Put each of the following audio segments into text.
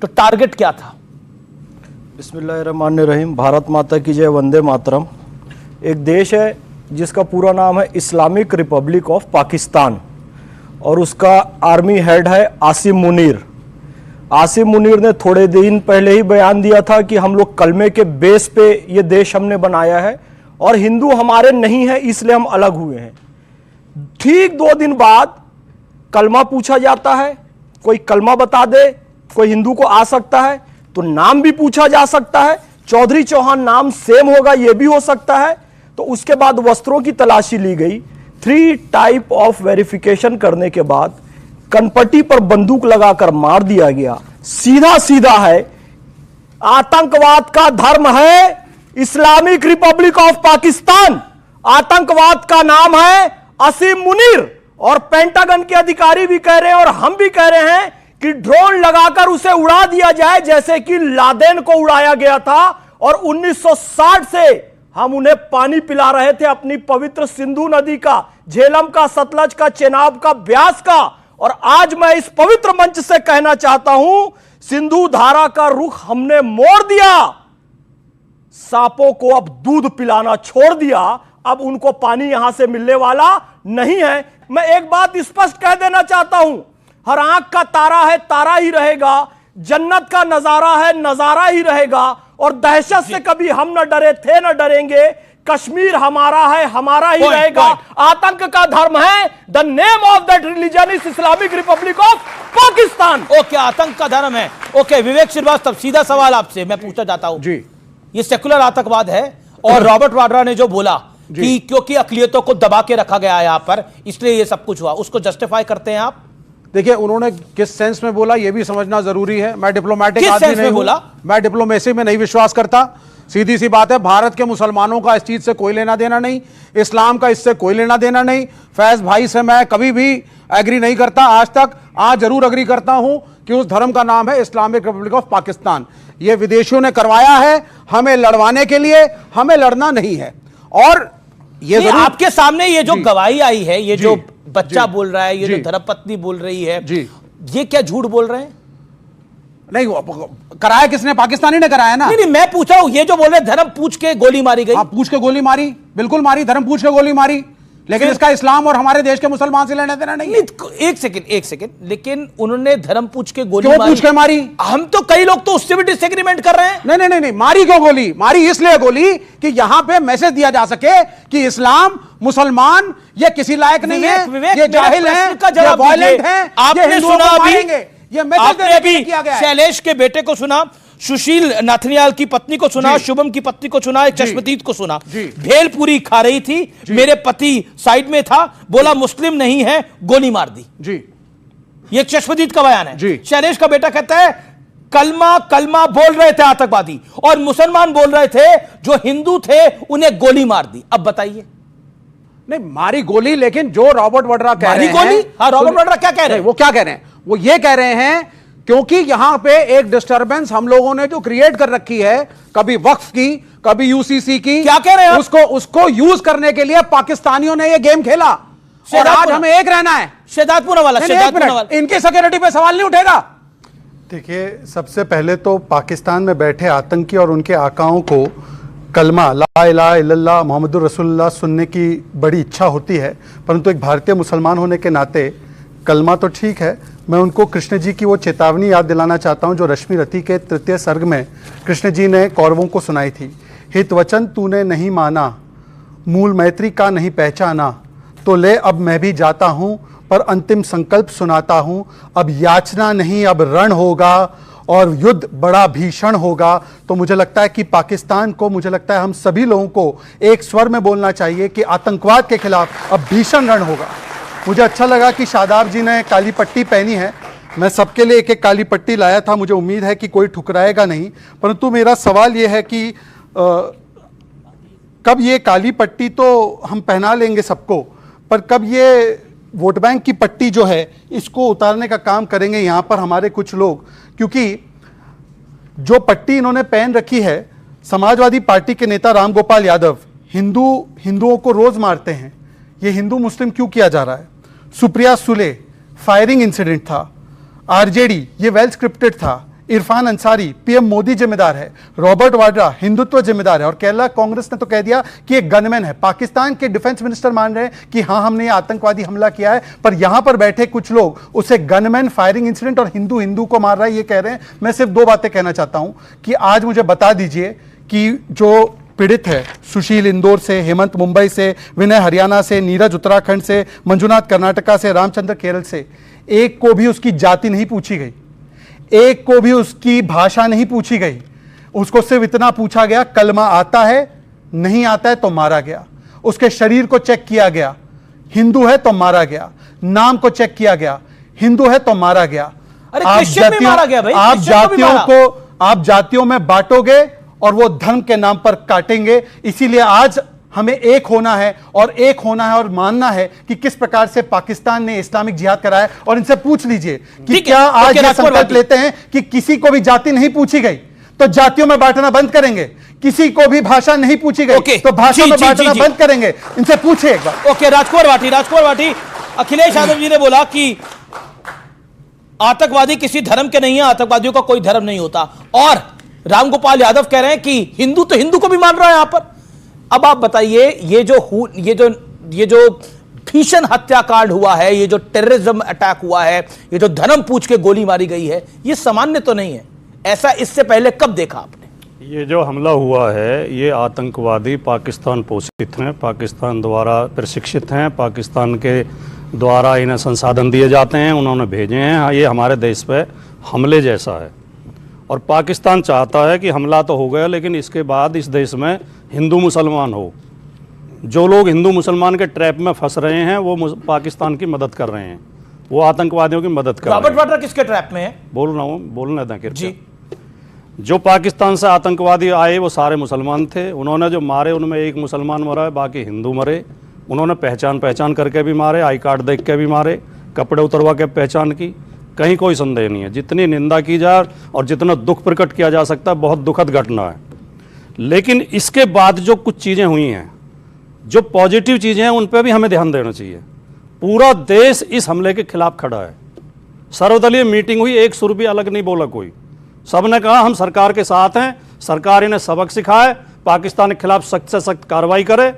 तो टारगेट क्या था? बिस्मिल्लाहिर्रहमानिर्रहीम। भारत माता की जय, वंदे मातरम। एक देश है जिसका पूरा नाम है इस्लामिक रिपब्लिक ऑफ पाकिस्तान और उसका आर्मी हेड है आसिम मुनीर। आसिम मुनीर ने थोड़े दिन पहले ही बयान दिया था कि हम लोग कलमे के बेस पे ये देश हमने बनाया है और हिंदू हमारे नहीं है इसलिए हम अलग हुए हैं। ठीक 2 दिन बाद कलमा पूछा जाता है, कोई कलमा बता दे, कोई हिंदू को आ सकता है तो नाम भी पूछा जा सकता है, चौधरी चौहान नाम सेम होगा यह भी हो सकता है। तो उसके बाद वस्त्रों की तलाशी ली गई। 3 टाइप ऑफ वेरिफिकेशन करने के बाद कनपट्टी पर बंदूक लगाकर मार दिया गया। सीधा सीधा है, आतंकवाद का धर्म है इस्लामिक रिपब्लिक ऑफ पाकिस्तान, आतंकवाद का नाम है आसिम मुनीर। और पेंटागन के अधिकारी भी कह रहे हैं और हम भी कह रहे हैं कि ड्रोन लगाकर उसे उड़ा दिया जाए जैसे कि लादेन को उड़ाया गया था। और 1960 से हम उन्हें पानी पिला रहे थे अपनी पवित्र सिंधु नदी का, झेलम का, सतलज का, चेनाब का, ब्यास का। और आज मैं इस पवित्र मंच से कहना चाहता हूं, सिंधु धारा का रुख हमने मोड़ दिया, सांपों को अब दूध पिलाना छोड़ दिया, अब उनको पानी यहां से मिलने वाला नहीं है। मैं एक बात स्पष्ट कह देना चाहता हूं, हर आंख का तारा है, तारा ही रहेगा, जन्नत का नजारा है, नजारा ही रहेगा। और दहशत से कभी हम न डरे थे, न डरेंगे। कश्मीर हमारा है, हमारा ही रहेगा। आतंक का धर्म है, the name of that religion is Islamic Republic of Pakistan. Okay, आतंक का धर्म है। ओके, विवेक श्रीवास्तव, सीधा सवाल आपसे मैं पूछना चाहता हूं जी। ये सेकुलर आतंकवाद है और रॉबर्ट वाड्रा ने जो बोला कि क्योंकि अकलियतों को दबा के रखा गया है यहां पर, इसलिए ये सब कुछ हुआ, उसको जस्टिफाई करते हैं आप? देखिए, उन्होंने किस सेंस में बोला यह भी समझना जरूरी है। मैं डिप्लोमेटिक आदमी नहीं बोला, मैं डिप्लोमेसी में नहीं विश्वास करता। सीधी सी बात है, भारत के मुसलमानों का इस चीज से कोई लेना देना नहीं, इस्लाम का इससे कोई लेना देना नहीं। फैज भाई से मैं कभी भी एग्री नहीं करता आज तक। आज जरूर एग्री करता हूं कि उस धर्म का नाम है इस्लामिक रिपब्लिक ऑफ पाकिस्तान। यह विदेशियों ने करवाया है हमें लड़वाने के लिए, हमें लड़ना नहीं है। और ये आपके सामने ये जो गवाही आई है, ये जो बच्चा बोल रहा है, ये जो धर्मपत्नी बोल रही है, ये क्या झूठ बोल रहे हैं? नहीं, कराया किसने? पाकिस्तानी ने कराया ना। नहीं, मैं पूछ रहा हूं, ये जो बोल रहे हैं धर्म पूछ के गोली मारी गई। पूछ के गोली मारी, बिल्कुल मारी, धर्म पूछ के गोली मारी, लेकिन इसका इस्लाम और हमारे देश के मुसलमान से लेना देना नहीं है। एक सेकंड, लेकिन उन्होंने धर्म पूछ के गोली क्यों पूछ के मारी? हम तो कई लोग तो उससे भी डिसएग्रीमेंट कर रहे हैं। नहीं, मारी क्यों गोली? मारी इसलिए गोली कि यहां पे मैसेज दिया जा सके कि इस्लाम, मुसलमान ये किसी लायक नहीं है, ये जाहिल है, ये वायलेंट है। आपने सुना अभी, ये मैसेज देने के लिए किया गया है। शैलेश के बेटे को सुना, सुशील नाथनियाल की पत्नी को सुना, शुभम की पत्नी को सुना, चश्मदीद को सुना। भेलपुरी खा रही थी, मेरे पति साइड में था, बोला मुस्लिम नहीं है, गोली मार दी जी। ये चश्मदीद का बयान है। शैलेश का बेटा कहता है कलमा बोल रहे थे आतंकवादी और मुसलमान बोल रहे थे, जो हिंदू थे उन्हें गोली मार दी। अब बताइए। नहीं, मारी गोली, लेकिन जो रॉबर्ट वाड्रा कह रहे हैं, गोली, हाँ, रॉबर्ट वाड्रा क्या कह रहे हैं? वो क्या कह रहे हैं? वो ये कह रहे हैं क्योंकि यहां पे एक डिस्टर्बेंस हम लोगों ने जो क्रिएट कर रखी है, कभी वक्फ की, कभी यूसीसी की। क्या कह रहे हैं? उसको यूज करने के लिए पाकिस्तानियों ने ये गेम खेला और आज हमें एक रहना है। शेदातपुर वाला, इनकी सिक्योरिटी पे सवाल नहीं उठेगा। देखिए, सबसे पहले तो पाकिस्तान में बैठे आतंकी और उनके आकाओं को कलमा ला इलाहा इल्लल्लाह मुहम्मदुर रसूलुल्लाह सुनने की बड़ी इच्छा होती है, परंतु एक भारतीय मुसलमान होने के नाते कलमा तो ठीक है। मैं उनको कृष्ण जी की वो चेतावनी याद दिलाना चाहता हूँ जो रश्मि रति के 3 सर्ग में कृष्ण जी ने कौरवों को सुनाई थी। हित वचन तूने नहीं माना, मूल मैत्री का नहीं पहचाना, तो ले अब मैं भी जाता हूँ, पर अंतिम संकल्प सुनाता हूँ। अब याचना नहीं, अब रण होगा और युद्ध बड़ा भीषण होगा। तो मुझे लगता है कि पाकिस्तान को, मुझे लगता है हम सभी लोगों को एक स्वर में बोलना चाहिए कि आतंकवाद के खिलाफ अब भीषण रण होगा। मुझे अच्छा लगा कि शादाब जी ने काली पट्टी पहनी है। मैं सबके लिए एक एक काली पट्टी लाया था, मुझे उम्मीद है कि कोई ठुकराएगा नहीं। परंतु मेरा सवाल यह है कि कब ये काली पट्टी तो हम पहना लेंगे सबको, पर कब ये वोट बैंक की पट्टी जो है इसको उतारने का काम करेंगे यहाँ पर हमारे कुछ लोग? क्योंकि जो पट्टी इन्होंने पहन रखी है, समाजवादी पार्टी के नेता राम गोपाल यादव हिंदुओं को रोज मारते हैं। ये हिंदू मुस्लिम क्यों किया जा रहा है? सुप्रिया सुले फायरिंग इंसिडेंट था, आरजेडी ये वेल स्क्रिप्टेड था, इरफान अंसारी, पीएम मोदी जिम्मेदार है, रॉबर्ट वाड्रा हिंदुत्व जिम्मेदार है, और केरला कांग्रेस ने तो कह दिया कि एक गनमैन है। पाकिस्तान के डिफेंस मिनिस्टर मान रहे हैं कि हां हमने आतंकवादी हमला किया है, पर यहां पर बैठे कुछ लोग उसे गनमैन, फायरिंग इंसिडेंट और हिंदू हिंदू को मार रहा है ये कह रहे हैं। मैं सिर्फ दो बातें कहना चाहता हूं कि आज मुझे बता दीजिए कि जो पीड़ित है, सुशील इंदौर से, हेमंत मुंबई से, विनय हरियाणा से, नीरज उत्तराखंड से, मंजुनाथ कर्नाटका से, रामचंद्र केरल से, एक को भी उसकी जाति नहीं पूछी गई, एक को भी उसकी भाषा नहीं पूछी गई। उसको सिर्फ इतना पूछा गया कलमा आता है, नहीं आता है तो मारा गया। उसके शरीर को चेक किया गया, हिंदू है तो मारा गया। नाम को चेक किया गया, हिंदू है तो मारा गया। आप जातियों में बांटोगे और वो धर्म के नाम पर काटेंगे। इसीलिए आज हमें एक होना है और मानना है कि किस प्रकार से पाकिस्तान ने इस्लामिक जिहाद कराया। और इनसे पूछ लीजिए कि क्या आज ये संकल्प लेते हैं कि किसी को भी जाति नहीं पूछी गई तो जातियों में बांटना बंद करेंगे, किसी को भी भाषा नहीं पूछी गई तो भाषा में बांटना बंद करेंगे। इनसे पूछिए एक बार। ओके, राजकुमार भाटी, अखिलेश यादव जी ने बोला कि आतंकवादी किसी धर्म के नहीं है, आतंकवादियों का कोई धर्म नहीं होता, और रामगोपाल यादव कह रहे हैं कि हिंदू तो हिंदू को भी मान रहा है यहां पर। अब आप बताइए, ये जो भीषण हत्याकांड हुआ है, ये जो टेररिज्म अटैक हुआ है, ये जो धर्म पूछ के गोली मारी गई है, ये सामान्य तो नहीं है। ऐसा इससे पहले कब देखा आपने? ये जो हमला हुआ है ये आतंकवादी पाकिस्तान पोषित हैं, पाकिस्तान द्वारा प्रशिक्षित हैं, पाकिस्तान के द्वारा इन्हें संसाधन दिए जाते हैं, उन्होंने भेजे हैं। ये हमारे देश पे हमले जैसा है और पाकिस्तान चाहता है कि हमला तो हो गया लेकिन इसके बाद इस देश में हिंदू मुसलमान हो। जो लोग हिंदू मुसलमान के ट्रैप में फंस रहे हैं वो पाकिस्तान की मदद कर रहे हैं, वो आतंकवादियों की मदद कर रहे हैं। रॉबर्ट वाड्रा किसके ट्रैप में है? बोल रहा हूँ, बोलने दें जी। जो पाकिस्तान से आतंकवादी आए वो सारे मुसलमान थे, उन्होंने जो मारे उनमें एक मुसलमान मरा है, बाकी हिंदू मरे। उन्होंने पहचान करके भी मारे, आई कार्ड देख के भी मारे, कपड़े उतरवा के पहचान की, कहीं कोई संदेह नहीं है। जितनी निंदा की जाए और जितना दुख प्रकट किया जा सकता है, बहुत दुखद घटना है। लेकिन इसके बाद जो कुछ चीज़ें हुई हैं, जो पॉजिटिव चीज़ें हैं, उन पर भी हमें ध्यान देना चाहिए। पूरा देश इस हमले के खिलाफ खड़ा है। सर्वदलीय मीटिंग हुई, एक सुर भी अलग नहीं बोला कोई। सब ने कहा हम सरकार के साथ हैं, सरकार इन्हें सबक सिखाए, पाकिस्तान के खिलाफ सख्त से सख्त कार्रवाई करे।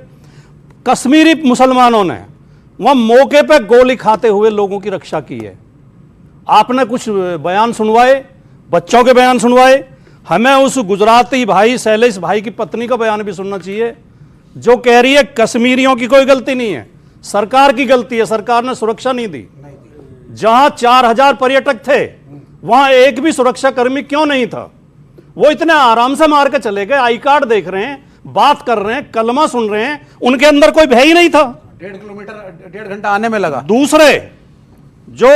कश्मीरी मुसलमानों ने वहाँ मौके पर गोली खाते हुए लोगों की रक्षा की है। आपने कुछ बयान सुनवाए, बच्चों के बयान सुनवाए। हमें उस गुजराती भाई शैलेश भाई की पत्नी का बयान भी सुनना चाहिए, जो कह रही है कश्मीरियों की कोई गलती नहीं है, सरकार की गलती है, सरकार ने सुरक्षा नहीं दी। जहां 4000 पर्यटक थे वहां एक भी सुरक्षा कर्मी क्यों नहीं था? वो इतने आराम से मार के चले गए, आई कार्ड देख रहे हैं, बात कर रहे हैं, कलमा सुन रहे हैं, उनके अंदर कोई भय ही नहीं था। 1.5 किलोमीटर 1.5 घंटा आने में लगा। दूसरे जो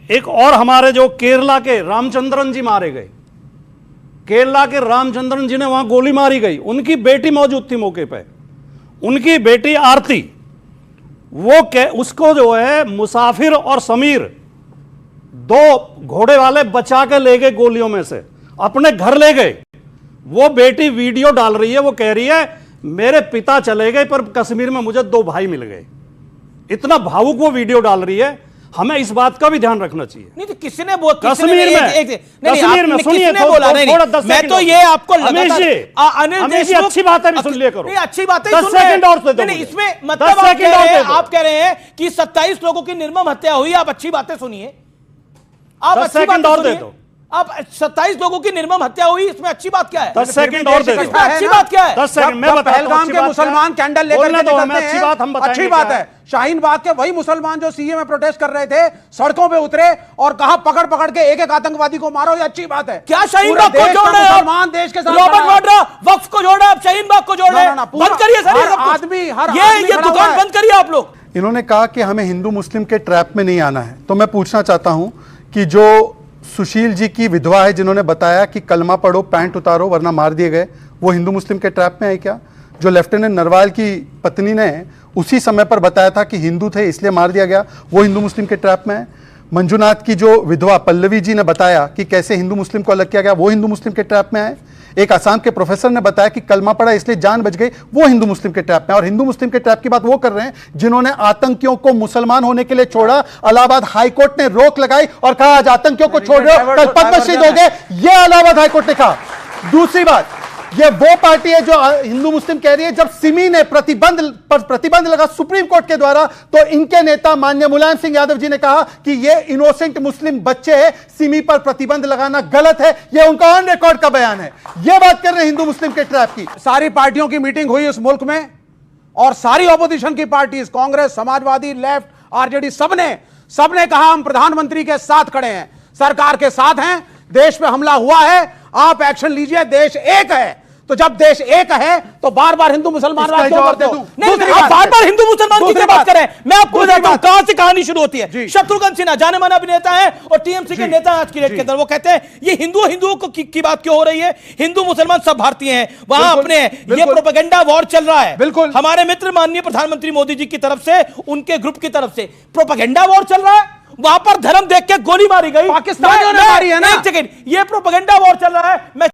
एक और हमारे जो केरला के रामचंद्रन जी मारे गए, केरला के रामचंद्रन जी ने वहां गोली मारी गई, उनकी बेटी मौजूद थी मौके पे, उनकी बेटी आरती, वो उसको जो है मुसाफिर और समीर, दो घोड़े वाले बचा के ले गए गोलियों में से, अपने घर ले गए। वो बेटी वीडियो डाल रही है, वो कह रही है मेरे पिता चले गए पर कश्मीर में मुझे 2 भाई मिल गए। इतना भावुक वो वीडियो डाल रही है। हमें इस बात का भी ध्यान रखना चाहिए। नहीं तो किसी ने वो कश्मीर में सुनिए बोला नहीं, मैं तो ये आपको अनिल जी अच्छी बातें भी सुन लिया करो। नहीं अच्छी बातें 10 सेकंड और दे दो। इसमें मतलब आप कह रहे हैं कि 27 लोगों की निर्मम हत्या हुई, आप अच्छी बातें सुनिए, आप 10 सेकंड और दे दो। आप 27 लोगों की निर्मम हत्या हुई, इसमें अच्छी बात क्या है? 10 सेकंड और दे दो। इसमें अच्छी बात क्या है? 10 सेकंड मैं बताता हूं। पहलगाम के मुसलमान कैंडल लेकर के निकलते हैं, अच्छी बात हम बताएंगे। अच्छी बात है। शाहीन बाग के वही मुसलमान जो सीए में प्रोटेस्ट कर रहे थे, सड़कों पे उतरे और कहा पकड़ पकड़ के एक आतंकवादी को मारो, ये अच्छी बात है। क्या शाहीन बाग को जोड़ रहे हैं? मुसलमान देश के साथ रॉबर्ट वाड्रा वक्फ को जोड़ रहे हैं, आप शाहीन बाग को जोड़ रहे हैं। बंद करिए सर, ये दुकान बंद करिए आप लोग। इन्होंने कहा कि हमें हिंदू मुस्लिम के ट्रैप में नहीं आना है। तो मैं पूछना चाहता हूं कि जो सुशील जी की विधवा है जिन्होंने बताया कि कलमा पढ़ो, पैंट उतारो वरना मार दिए गए, वो हिंदू मुस्लिम के ट्रैप में है क्या? जो लेफ्टिनेंट नरवाल की पत्नी ने उसी समय पर बताया था कि हिंदू थे इसलिए मार दिया गया, वो हिंदू मुस्लिम के ट्रैप में है? मंजुनाथ की जो विधवा पल्लवी जी ने बताया कि कैसे हिंदू मुस्लिम को अलग किया गया, वो हिंदू मुस्लिम के ट्रैप में है? एक आसाम के प्रोफेसर ने बताया कि कलमा पड़ा इसलिए जान बच गई, वो हिंदू मुस्लिम के ट्रैप में। और हिंदू मुस्लिम के ट्रैप की बात वो कर रहे हैं जिन्होंने आतंकियों को मुसलमान होने के लिए छोड़ा। इलाहाबाद हाईकोर्ट ने रोक लगाई और कहा आज आतंकियों को छोड़ रहे हो, कल पद्मश्री दोगे, यह इलाहाबाद हाईकोर्ट ने कहा। दूसरी बात, यह वो पार्टी है जो हिंदू मुस्लिम कह रही है जब सिमी ने प्रतिबंध लगा सुप्रीम कोर्ट के द्वारा, तो इनके नेता माननीय मुलायम सिंह यादव जी ने कहा कि यह इनोसेंट मुस्लिम बच्चे हैं, सिमी पर प्रतिबंध लगाना गलत है। यह उनका ऑन रिकॉर्ड का बयान है। यह बात कर रहे हैं हिंदू मुस्लिम के ट्रैप की। सारी पार्टियों की मीटिंग हुई इस मुल्क में और सारी ऑपोजिशन की parties, Congress, Samajwadi, left, RJD, सबने कहा हम प्रधानमंत्री के साथ खड़े हैं, सरकार के साथ हैं, देश पे हमला हुआ है, आप एक्शन लीजिए, देश एक है। तो जब देश एक है तो बार बार हिंदू मुसलमान बात क्यों करते हो? नहीं, आप बार बार हिंदू मुसलमान की बात करें। मैं आपको बताता हूं कहां से कहानी शुरू होती है। शत्रुघ्न सिन्हा जाने माना अभिनेता है और टीएमसी के नेता आज की डेट के अंदर, वो कहते हैं ये हिंदुओं की बात क्यों हो रही है, हिंदू मुसलमान सब भारतीय हैं, वहां अपने ये प्रोपेगेंडा वॉर चल रहा है। बिल्कुल हमारे मित्र माननीय प्रधानमंत्री मोदी जी की तरफ से, उनके ग्रुप की तरफ से प्रोपेगेंडा वॉर चल रहा है। वहां पर धर्म देख के गोली मारी गई, पाकिस्तानियों ने मारी है ना। एक सेकंड, ये प्रोपेगेंडा वॉर चल रहा है। मैं